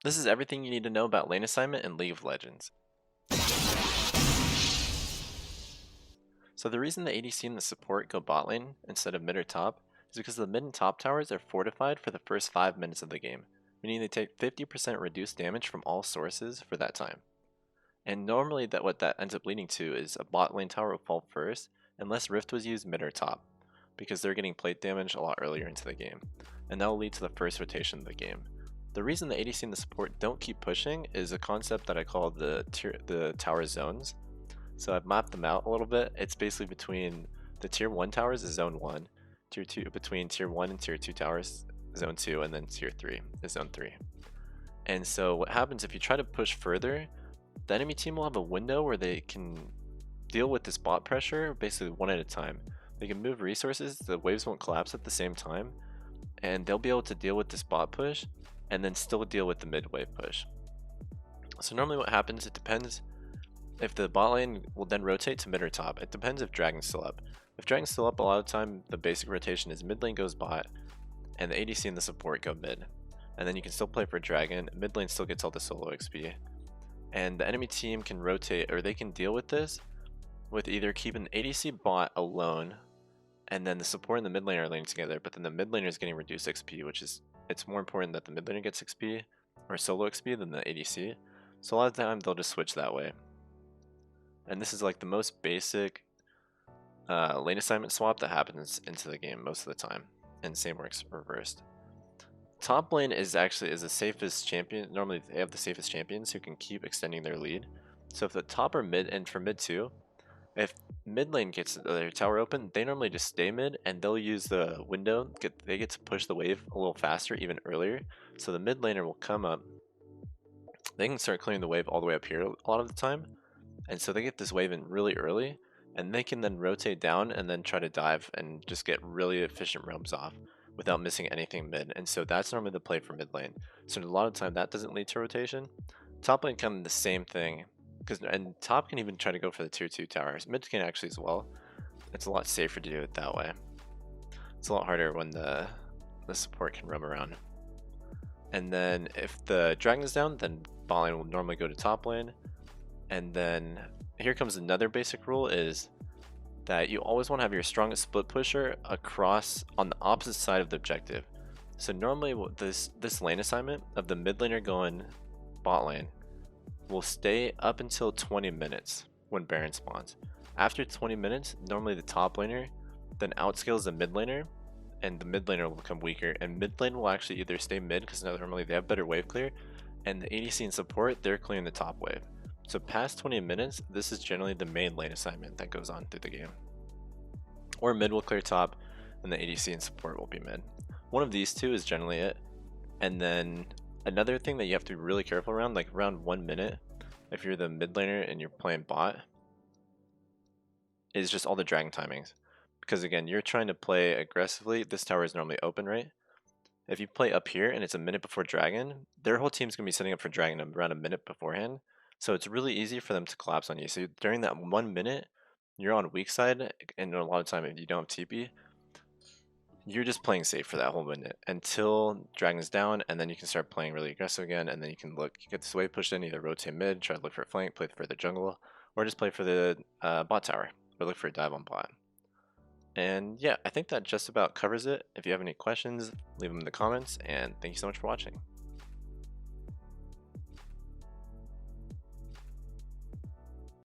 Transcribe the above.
This is everything you need to know about lane assignment in League of Legends. So the reason the ADC and the support go bot lane instead of mid or top is because the mid and top towers are fortified for the first 5 minutes of the game, meaning they take 50% reduced damage from all sources for that time. And normally what that ends up leading to is a bot lane tower will fall first unless Rift was used mid or top, because they're getting plate damage a lot earlier into the game, and that will lead to the first rotation of the game. The reason the ADC and the support don't keep pushing is a concept that I call the tower zones. So I've mapped them out a little bit. It's basically between the tier 1 towers is zone 1, tier 2 between tier 1 and tier 2 towers zone 2, and then tier 3 is zone 3. And so what happens if you try to push further, the enemy team will have a window where they can deal with this bot pressure basically one at a time. They can move resources, the waves won't collapse at the same time, and they'll be able to deal with this bot push and then still deal with the mid wave push. So normally what happens, it depends if the bot lane will then rotate to mid or top. It depends if Dragon's still up. If Dragon's still up, a lot of the time the basic rotation is mid lane goes bot and the ADC and the support go mid. And then you can still play for Dragon, mid lane still gets all the solo XP. And the enemy team can rotate, or they can deal with this with either keeping the ADC bot alone and then the support and the mid lane are laning together, but then the mid laner is getting reduced XP, which is, it's more important that the mid laner gets XP or solo XP than the ADC. So a lot of the time they'll just switch that way. And this is like the most basic lane assignment swap that happens into the game most of the time, and same works reversed. Top lane is actually the safest champion. Normally they have the safest champions who can keep extending their lead. So if the top or mid, and for mid too, if mid lane gets their tower open, they normally just stay mid and they'll use the window. They get to push the wave a little faster, even earlier. So the mid laner will come up. They can start clearing the wave all the way up here a lot of the time. And so they get this wave in really early, and they can then rotate down and then try to dive and just get really efficient roams off without missing anything mid. And so that's normally the play for mid lane. So a lot of time that doesn't lead to rotation. Top lane can the same thing, and top can even try to go for the tier 2 towers. Mid can actually as well. It's a lot safer to do it that way. It's a lot harder when the support can roam around. And then if the dragon is down, then bot lane will normally go to top lane. And then here comes another basic rule, is that you always want to have your strongest split pusher across on the opposite side of the objective. So normally this lane assignment of the mid laner going bot lane will stay up until 20 minutes when Baron spawns. After 20 minutes, normally the top laner then outscales the mid laner, and the mid laner will become weaker, and mid lane will actually either stay mid because normally they have better wave clear, and the ADC and support, they're clearing the top wave. So past 20 minutes, this is generally the main lane assignment that goes on through the game. Or mid will clear top, and the ADC and support will be mid. One of these two is generally it. And then another thing that you have to be really careful around, like around 1 minute, if you're the mid laner and you're playing bot, is just all the dragon timings. Because again, you're trying to play aggressively. This tower is normally open, right? If you play up here and it's a minute before dragon, their whole team's going to be setting up for dragon around a minute beforehand. So it's really easy for them to collapse on you. So during that 1 minute, you're on weak side, and a lot of time if you don't have TP, you're just playing safe for that whole minute until dragon's down, and then you can start playing really aggressive again, and then you can get this wave pushed in, either rotate mid, try to look for a flank, play for the jungle, or just play for the bot tower, or look for a dive on bot. And yeah, I think that just about covers it. If you have any questions, leave them in the comments, and thank you so much for watching.